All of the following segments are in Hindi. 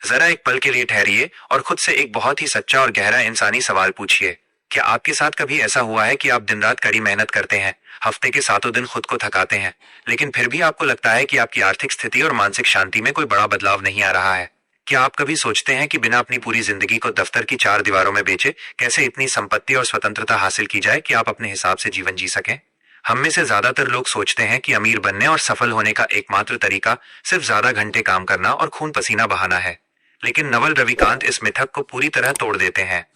जरा एक पल के लिए ठहरिए और खुद से एक बहुत ही सच्चा और गहरा इंसानी सवाल पूछिए। क्या आपके साथ कभी ऐसा हुआ है कि आप दिन रात कड़ी मेहनत करते हैं, हफ्ते के सातों दिन खुद को थकाते हैं, लेकिन फिर भी आपको लगता है कि आपकी आर्थिक स्थिति और मानसिक शांति में कोई बड़ा बदलाव नहीं आ रहा है? क्या आप कभी सोचते हैं कि बिना अपनी पूरी जिंदगी को दफ्तर की चार दीवारों में बेचे कैसे इतनी संपत्ति और स्वतंत्रता हासिल की जाए कि आप अपने हिसाब से जीवन जी सकें? हम में से ज्यादातर लोग सोचते हैं कि अमीर बनने और सफल होने का एकमात्र तरीका सिर्फ ज्यादा घंटे काम करना और खून पसीना बहाना है। लेकिन नवल रविकांत इस मिथक को पूरी तरह तोड़ देते हैं।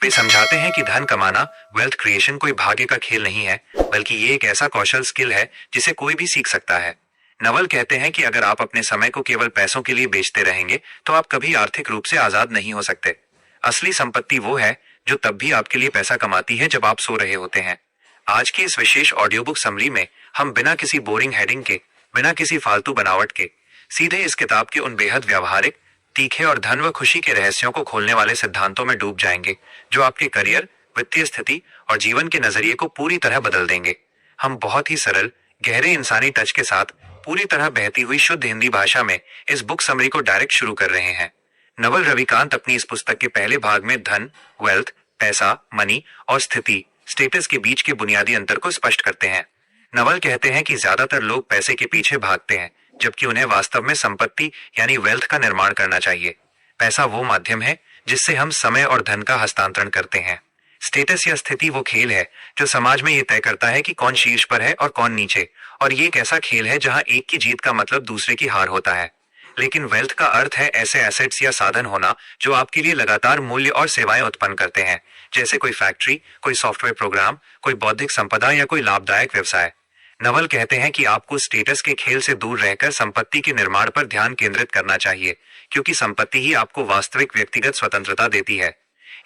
वे समझाते हैं कि धन कमाना, वेल्थ क्रिएशन कोई भाग्य का खेल नहीं है, बल्कि ये एक ऐसा कौशल स्किल है जिसे कोई भी सीख सकता है। नवल कहते हैं कि अगर आप अपने समय को केवल पैसों के लिए बेचते रहेंगे तो आप कभी आर्थिक रूप से आजाद नहीं हो सकते। असली संपत्ति वो है जो तब भी आपके लिए पैसा कमाती है जब आप सो रहे होते हैं। आज की इस विशेष ऑडियो बुक समरी में हम बिना किसी बोरिंग हेडिंग के, बिना किसी फालतू बनावट के, सीधे इस किताब के उन बेहद व्यावहारिक, तीखे और धन व खुशी के रहस्यों को खोलने वाले सिद्धांतों में डूब जाएंगे जो आपके करियर, वित्तीय स्थिति और जीवन के नजरिए को पूरी तरह बदल देंगे। हम बहुत ही सरल, गहरे इंसानी टच के साथ पूरी तरह बहती हुई शुद्ध हिंदी भाषा में इस बुक समरी को डायरेक्ट शुरू कर रहे हैं। नवल रविकांत अपनी इस पुस्तक के पहले भाग में धन, वेल्थ, पैसा, मनी और स्थिति, स्टेटस के बीच के बुनियादी अंतर को स्पष्ट करते हैं। नवल कहते हैं कि ज्यादातर लोग पैसे के पीछे भागते हैं, जबकि उन्हें वास्तव में संपत्ति यानी वेल्थ का निर्माण करना चाहिए। पैसा वो माध्यम है जिससे हम समय और धन का हस्तांतरण करते हैं। स्टेटस या स्थिति वो खेल है जो समाज में ये तय करता है कि कौन शीर्ष पर है और कौन नीचे, और ये एक ऐसा खेल है जहां एक की जीत का मतलब दूसरे की हार होता है। लेकिन वेल्थ का अर्थ है ऐसे एसेट्स या साधन होना जो आपके लिए लगातार मूल्य और सेवाएं उत्पन्न करते हैं, जैसे कोई फैक्ट्री, कोई सॉफ्टवेयर प्रोग्राम, कोई बौद्धिक संपदा या कोई लाभदायक व्यवसाय। नवल कहते हैं कि आपको स्टेटस के खेल से दूर रहकर संपत्ति के निर्माण पर ध्यान केंद्रित करना चाहिए, क्योंकि संपत्ति ही आपको वास्तविक व्यक्तिगत स्वतंत्रता देती है।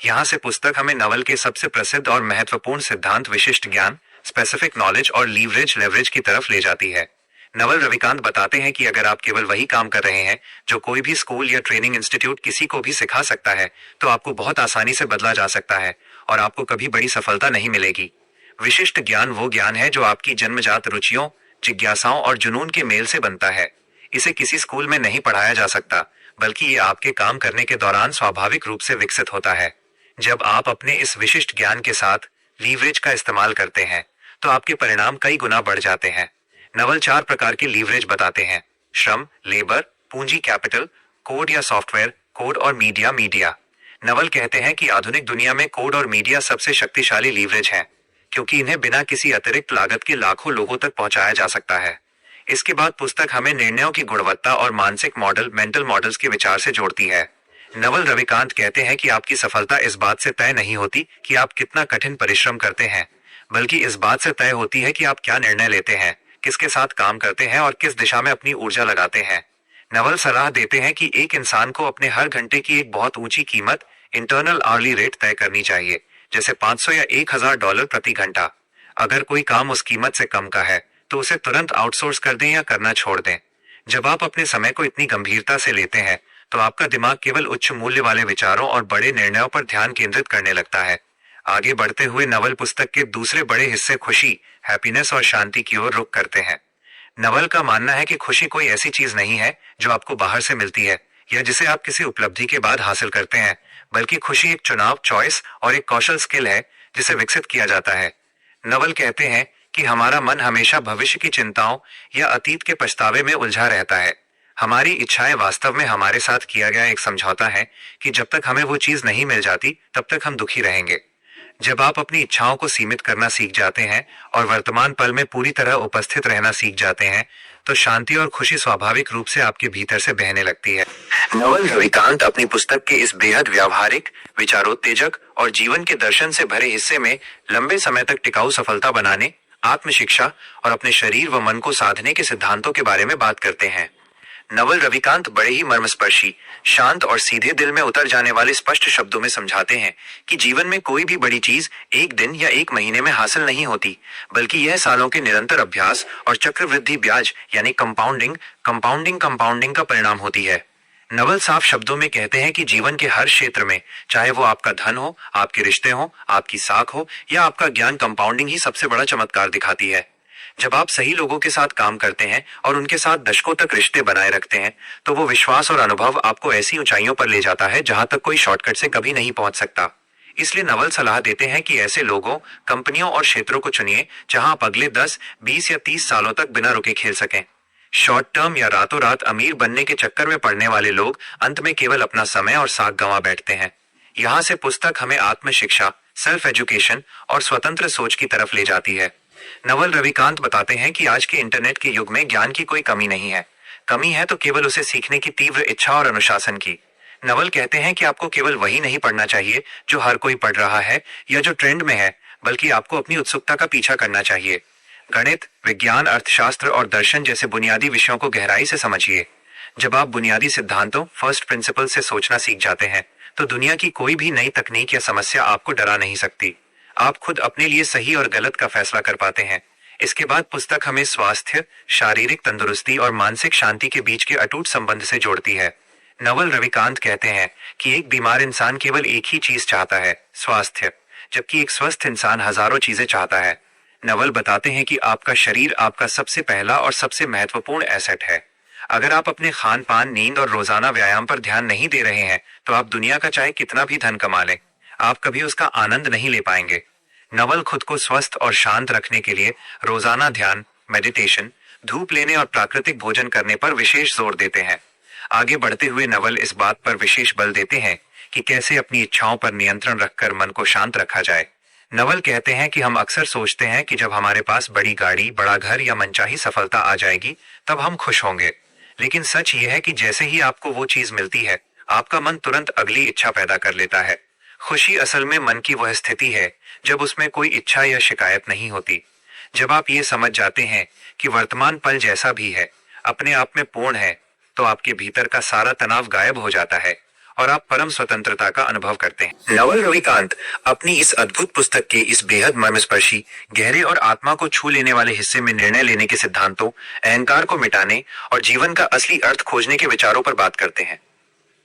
यहाँ से पुस्तक हमें नवल के सबसे प्रसिद्ध और महत्वपूर्ण सिद्धांत विशिष्ट ज्ञान, स्पेसिफिक नॉलेज और लीवरेज की तरफ ले जाती है। नवल रविकांत बताते हैं कि अगर आप केवल वही काम कर रहे हैं जो कोई भी स्कूल या ट्रेनिंग इंस्टीट्यूट किसी को भी सिखा सकता है, तो आपको बहुत आसानी से बदला जा सकता है और आपको कभी बड़ी सफलता नहीं मिलेगी। विशिष्ट ज्ञान वो ज्ञान है जो आपकी जन्मजात रुचियों, जिज्ञासाओं और जुनून के मेल से बनता है। इसे किसी स्कूल में नहीं पढ़ाया जा सकता, बल्कि ये आपके काम करने के दौरान स्वाभाविक रूप से विकसित होता है। जब आप अपने इस विशिष्ट ज्ञान के साथ लीवरेज का इस्तेमाल करते हैं तो आपके परिणाम कई गुना बढ़ जाते हैं। नवल 4 प्रकार के लीवरेज बताते हैं: श्रम, लेबर, पूंजी, कैपिटल, कोड या सॉफ्टवेयर, कोड और मीडिया। नवल कहते हैं कि आधुनिक दुनिया में कोड और मीडिया सबसे शक्तिशाली लीवरेज हैं, क्योंकि इन्हें बिना किसी अतिरिक्त लागत के लाखों लोगों तक पहुंचाया जा सकता है। इसके बाद पुस्तक हमें निर्णयों की गुणवत्ता और मानसिक मॉडल, मेंटल मॉडल्स के विचार से जोड़ती है। नवल रविकांत कहते हैं कि आपकी सफलता इस बात से तय नहीं होती कि आप कितना कठिन परिश्रम करते हैं, बल्कि इस बात से तय होती है कि आप क्या निर्णय लेते हैं, किसके साथ काम करते हैं और किस दिशा में अपनी ऊर्जा लगाते हैं। नवल सलाह देते हैं कि एक इंसान को अपने हर घंटे की एक बहुत ऊंची कीमत, इंटरनल आर्ली रेट तय करनी चाहिए, जैसे $500 या $1000 प्रति घंटा। अगर कोई काम उस कीमत से कम का है तो उसे तुरंत आउटसोर्स कर दें या करना छोड़ दें। जब आप अपने समय को इतनी गंभीरता से लेते हैं तो आपका दिमाग केवल उच्च मूल्य वाले विचारों और बड़े निर्णयों पर ध्यान केंद्रित करने लगता है। आगे बढ़ते हुए नवल पुस्तक के दूसरे बड़े हिस्से खुशी, हैप्पीनेस और शांति की ओर रुख करते हैं। नवल का मानना है कि खुशी कोई ऐसी चीज नहीं है जो आपको बाहर से मिलती है या जिसे आप किसी उपलब्धि के बाद हासिल करते हैं, बल्कि खुशी एक चुनाव, चॉइस और एक कौशल स्किल है जिसे विकसित किया जाता है। नवल कहते हैं कि हमारा मन हमेशा भविष्य की चिंताओं या अतीत के पछतावे में उलझा रहता है। हमारी इच्छाएं वास्तव में हमारे साथ किया गया एक समझौता है कि जब तक हमें वो चीज नहीं मिल जाती तब तक हम दुखी रहेंगे। जब आप अपनी इच्छाओं को सीमित करना सीख जाते हैं और वर्तमान पल में पूरी तरह उपस्थित रहना सीख जाते हैं, तो शांति और खुशी स्वाभाविक रूप से आपके भीतर से बहने लगती है। नवल रविकांत अपनी पुस्तक के इस बेहद व्यावहारिक, विचारोत्तेजक और जीवन के दर्शन से भरे हिस्से में लंबे समय तक टिकाऊ सफलता बनाने, आत्मशिक्षा और अपने शरीर व मन को साधने के सिद्धांतों के बारे में बात करते हैं। नवल रविकांत बड़े ही मर्मस्पर्शी, शांत और सीधे दिल में उतर जाने वाले स्पष्ट शब्दों में समझाते हैं कि जीवन में कोई भी बड़ी चीज एक दिन या एक महीने में हासिल नहीं होती, बल्कि यह सालों के निरंतर अभ्यास और चक्रवृद्धि ब्याज यानी कंपाउंडिंग का परिणाम होती है। नवल साफ शब्दों में कहते हैं कि जीवन के हर क्षेत्र में, चाहे वो आपका धन हो, आपके रिश्ते हो, आपकी साख हो या आपका ज्ञान, कंपाउंडिंग ही सबसे बड़ा चमत्कार दिखाती है। जब आप सही लोगों के साथ काम करते हैं और उनके साथ दशकों तक रिश्ते बनाए रखते हैं, तो वो विश्वास और अनुभव आपको ऐसी ऊंचाइयों पर ले जाता है जहां तक कोई शॉर्टकट से कभी नहीं पहुंच सकता। इसलिए नवल सलाह देते हैं कि ऐसे लोगों, कंपनियों और क्षेत्रों को चुनिए जहां आप अगले 10, 20 या 30 सालों तक बिना रुके खेल सकें। शॉर्ट टर्म या रातों रात अमीर बनने के चक्कर में पड़ने वाले लोग अंत में केवल अपना समय और साख गंवा बैठते हैं। यहाँ से पुस्तक हमें आत्म शिक्षा, सेल्फ एजुकेशन और स्वतंत्र सोच की तरफ ले जाती है। नवल रविकांत बताते हैं कि आज के इंटरनेट के युग में ज्ञान की कोई कमी नहीं है। कमी है तो केवल उसे सीखने की तीव्र इच्छा और अनुशासन की। नवल कहते हैं कि आपको केवल वही नहीं पढ़ना चाहिए जो हर कोई पढ़ रहा है या जो ट्रेंड में है, बल्कि आपको अपनी उत्सुकता का पीछा करना चाहिए। गणित, विज्ञान, अर्थशास्त्र और दर्शन जैसे बुनियादी विषयों को गहराई से समझिए। जब आप बुनियादी सिद्धांतों, फर्स्ट प्रिंसिपल से सोचना सीख जाते हैं, तो दुनिया की कोई भी नई तकनीक या समस्या आपको डरा नहीं सकती। आप खुद अपने लिए सही और गलत का फैसला कर पाते हैं। इसके बाद पुस्तक हमें स्वास्थ्य, शारीरिक तंदुरुस्ती और मानसिक शांति के बीच के अटूट संबंध से जोड़ती है। नवल रविकांत कहते हैं कि एक बीमार इंसान केवल एक ही चीज चाहता है, स्वास्थ्य, जबकि एक स्वस्थ इंसान हजारों चीजें चाहता है। नवल बताते हैं कि आपका शरीर आपका सबसे पहला और सबसे महत्वपूर्ण एसेट है। अगर आप अपने खान पान, नींद और रोजाना व्यायाम पर ध्यान नहीं दे रहे हैं, तो आप दुनिया का चाहे कितना भी धन कमा लें, आप कभी उसका आनंद नहीं ले पाएंगे। नवल खुद को स्वस्थ और शांत रखने के लिए रोजाना ध्यान, मेडिटेशन, धूप लेने और प्राकृतिक भोजन करने पर विशेष जोर देते हैं। आगे बढ़ते हुए नवल इस बात पर विशेष बल देते हैं कि कैसे अपनी इच्छाओं पर नियंत्रण रखकर मन को शांत रखा जाए। नवल कहते हैं कि हम अक्सर सोचते हैं कि जब हमारे पास बड़ी गाड़ी, बड़ा घर या मनचाही सफलता आ जाएगी, तब हम खुश होंगे। लेकिन सच ये है कि जैसे ही आपको वो चीज मिलती है, आपका मन तुरंत अगली इच्छा पैदा कर लेता है। खुशी असल में मन की वह स्थिति है जब उसमें कोई इच्छा या शिकायत नहीं होती। जब आप ये समझ जाते हैं कि वर्तमान पल जैसा भी है, अपने आप में पूर्ण है, तो आपके भीतर का सारा तनाव गायब हो जाता है और आप परम स्वतंत्रता का अनुभव करते हैं। नवल रविकांत अपनी इस अद्भुत पुस्तक के इस बेहद मर्मस्पर्शी, गहरे और आत्मा को छू लेने वाले हिस्से में निर्णय लेने के सिद्धांतों, अहंकार को मिटाने और जीवन का असली अर्थ खोजने के विचारों पर बात करते हैं।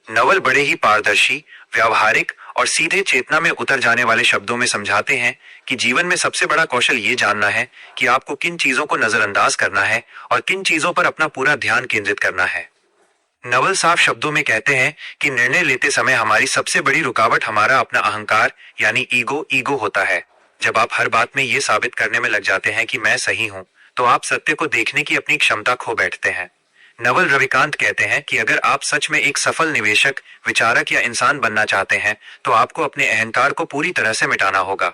नवल बड़े ही पारदर्शी, व्यावहारिक और सीधे चेतना में उतर जाने वाले शब्दों में समझाते हैं कि जीवन में सबसे बड़ा कौशल ये जानना है कि आपको किन चीजों को नजरअंदाज करना है और किन चीजों पर अपना पूरा ध्यान केंद्रित करना है। नवल साफ शब्दों में कहते हैं कि निर्णय लेते समय हमारी सबसे बड़ी रुकावट हमारा अपना अहंकार यानी ईगो होता है। जब आप हर बात में ये साबित करने में लग जाते हैं कि मैं सही हूं, तो आप सत्य को देखने की अपनी क्षमता खो बैठते हैं। नवल रविकांत कहते हैं कि अगर आप सच में एक सफल निवेशक, विचारक या इंसान बनना चाहते हैं, तो आपको अपने अहंकार को पूरी तरह से मिटाना होगा।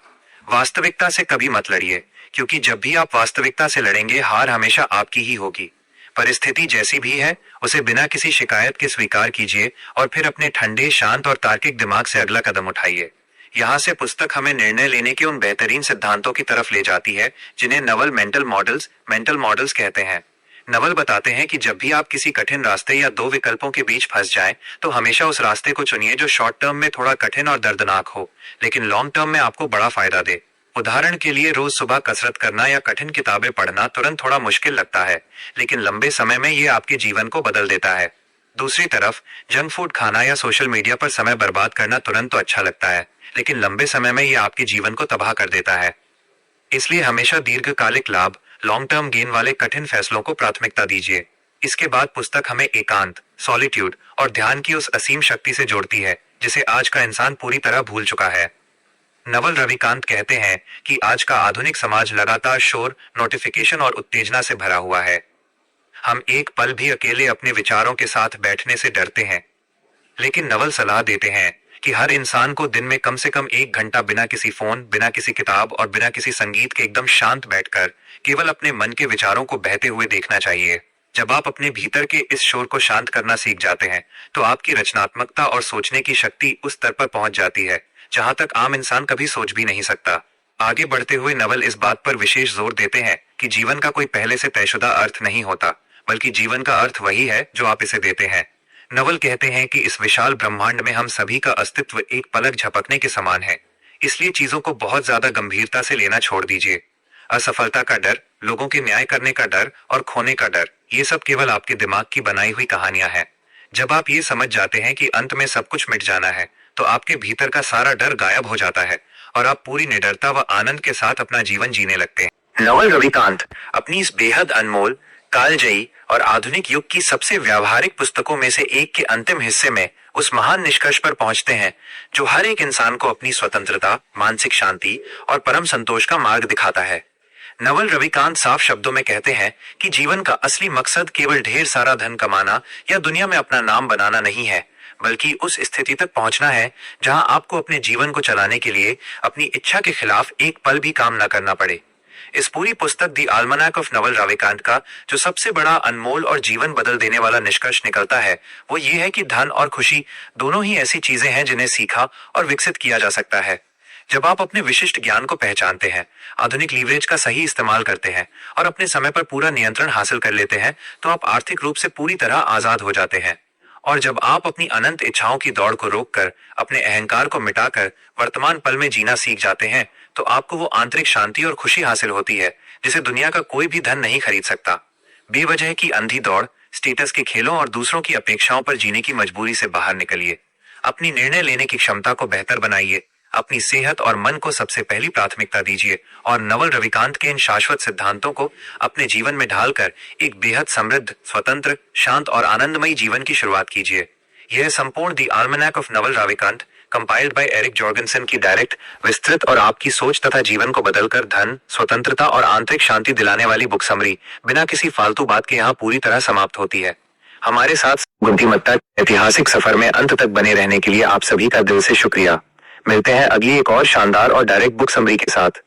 वास्तविकता से कभी मत लड़िए, क्योंकि जब भी आप वास्तविकता से लड़ेंगे, हार हमेशा आपकी ही होगी। परिस्थिति जैसी भी है, उसे बिना किसी शिकायत के स्वीकार कीजिए और फिर अपने ठंडे, शांत और तार्किक दिमाग से अगला कदम उठाइए। यहाँ से पुस्तक हमें निर्णय लेने के उन बेहतरीन सिद्धांतों की तरफ ले जाती है जिन्हें नवल मेंटल मॉडल्स कहते हैं। नवल बताते हैं कि जब भी आप किसी कठिन रास्ते या दो विकल्पों के बीच फंस जाएं, तो हमेशा उस रास्ते को चुनिए जो शॉर्ट टर्म में थोड़ा कठिन और दर्दनाक हो, लेकिन लॉन्ग टर्म में आपको बड़ा फायदा दे। उदाहरण के लिए, रोज सुबह कसरत करना या कठिन किताबें पढ़ना तुरंत थोड़ा मुश्किल लगता है, लेकिन लंबे समय में ये आपके जीवन को बदल देता है। दूसरी तरफ, जंक फूड खाना या सोशल मीडिया पर समय बर्बाद करना तुरंत तो अच्छा लगता है, लेकिन लंबे समय में ये आपके जीवन को तबाह कर देता है। इसलिए हमेशा दीर्घकालिक लाभ, लॉन्ग टर्म गेन वाले कठिन फैसलों को प्राथमिकता दीजिए। इसके बाद पुस्तक हमें एकांत, सॉलिट्यूड और ध्यान की उस असीम शक्ति से जोड़ती है जिसे आज का इंसान पूरी तरह भूल चुका है। नवल रविकांत कहते हैं कि आज का आधुनिक समाज लगातार शोर, नोटिफिकेशन और उत्तेजना से भरा हुआ है। हम एक पल भी अकेले अपने विचारों के साथ बैठने से डरते हैं, लेकिन नवल सलाह देते हैं कि हर इंसान को दिन में कम से कम 1 घंटा बिना किसी फोन, बिना किसी किताब और बिना किसी संगीत के एकदम शांत बैठकर केवल अपने मन के विचारों को बहते हुए देखना चाहिए। जब आप अपने भीतर के इस शोर को शांत करना सीख जाते हैं, तो आपकी रचनात्मकता और सोचने की शक्ति उस स्तर पर पहुंच जाती है जहां तक आम इंसान कभी सोच भी नहीं सकता। आगे बढ़ते हुए नवल इस बात पर विशेष जोर देते हैं कि जीवन का कोई पहले से तयशुदा अर्थ नहीं होता, बल्कि जीवन का अर्थ वही है जो आप इसे देते हैं। नवल कहते हैं कि इस विशाल ब्रह्मांड में हम सभी का अस्तित्व एक पलक झपकने के समान है, इसलिए चीजों को बहुत ज्यादा गंभीरता से लेना छोड़ दीजिए। असफलता का डर, लोगों के न्याय करने का डर और खोने का डर, ये सब केवल आपके दिमाग की बनाई हुई कहानियां हैं। जब आप ये समझ जाते हैं कि अंत में सब कुछ मिट जाना है, तो आपके भीतर का सारा डर गायब हो जाता है और आप पूरी निडरता व आनंद के साथ अपना जीवन जीने लगते हैं। नवल रविकांत अपनी इस बेहद अनमोल, कालजयी और आधुनिक युग की सबसे व्यावहारिक पुस्तकों में से एक के अंतिम हिस्से में उस महान निष्कर्ष पर पहुंचते हैं जो हर एक इंसान को अपनी स्वतंत्रता, मानसिक शांति और परम संतोष का मार्ग दिखाता है। नवल रविकांत साफ शब्दों में कहते हैं कि जीवन का असली मकसद केवल ढेर सारा धन कमाना या दुनिया में अपना नाम बनाना नहीं है, बल्कि उस स्थिति तक पहुंचना है जहां आपको अपने जीवन को चलाने के लिए अपनी इच्छा के खिलाफ एक पल भी काम न करना पड़े। इस पूरी पुस्तक दी आल्मनाक ऑफ नवल रविकांत का जो सबसे बड़ा, अनमोल और जीवन बदल देने वाला निष्कर्ष निकलता है वो ये है कि धन और खुशी दोनों ही ऐसी चीजें हैं जिन्हें सीखा और विकसित किया जा सकता है। जब आप अपने विशिष्ट ज्ञान को पहचानते हैं, आधुनिक लीवरेज का सही इस्तेमाल करते हैं और अपने समय पर पूरा नियंत्रण हासिल कर लेते हैं, तो आप आर्थिक रूप से पूरी तरह आजाद हो जाते हैं। और जब आप अपनी अनंत इच्छाओं की दौड़ को रोककर, अपने अहंकार को मिटाकर वर्तमान पल में जीना सीख जाते हैं, तो आपको वो आंतरिक शांति और खुशी हासिल होती है जिसे दुनिया का कोई भी धन नहीं खरीद सकता। बेवजह की अंधी दौड़, स्टेटस के खेलों और दूसरों की अपेक्षाओं पर जीने की मजबूरी से बाहर निकलिए। अपनी निर्णय लेने की क्षमता को बेहतर बनाइए, अपनी सेहत और मन को सबसे पहली प्राथमिकता दीजिए और नवल रविकांत के इन शाश्वत सिद्धांतों को अपने जीवन में ढालकर एक बेहद समृद्ध, स्वतंत्र, शांत और आनंदमयी जीवन की शुरुआत कीजिए। यह संपूर्ण the almanack of Naval Ravikant, compiled by Eric Jorgenson की डायरेक्ट, विस्तृत और आपकी सोच तथा जीवन को बदलकर धन, स्वतंत्रता और आंतरिक शांति दिलाने वाली बुक समरी बिना किसी फालतू बात के यहाँ पूरी तरह समाप्त होती है। हमारे साथ बुद्धिमत्ता ऐतिहासिक सफर में अंत तक बने रहने के लिए आप सभी का दिल से शुक्रिया। मिलते हैं अगली एक और शानदार और डायरेक्ट बुक समरी के साथ।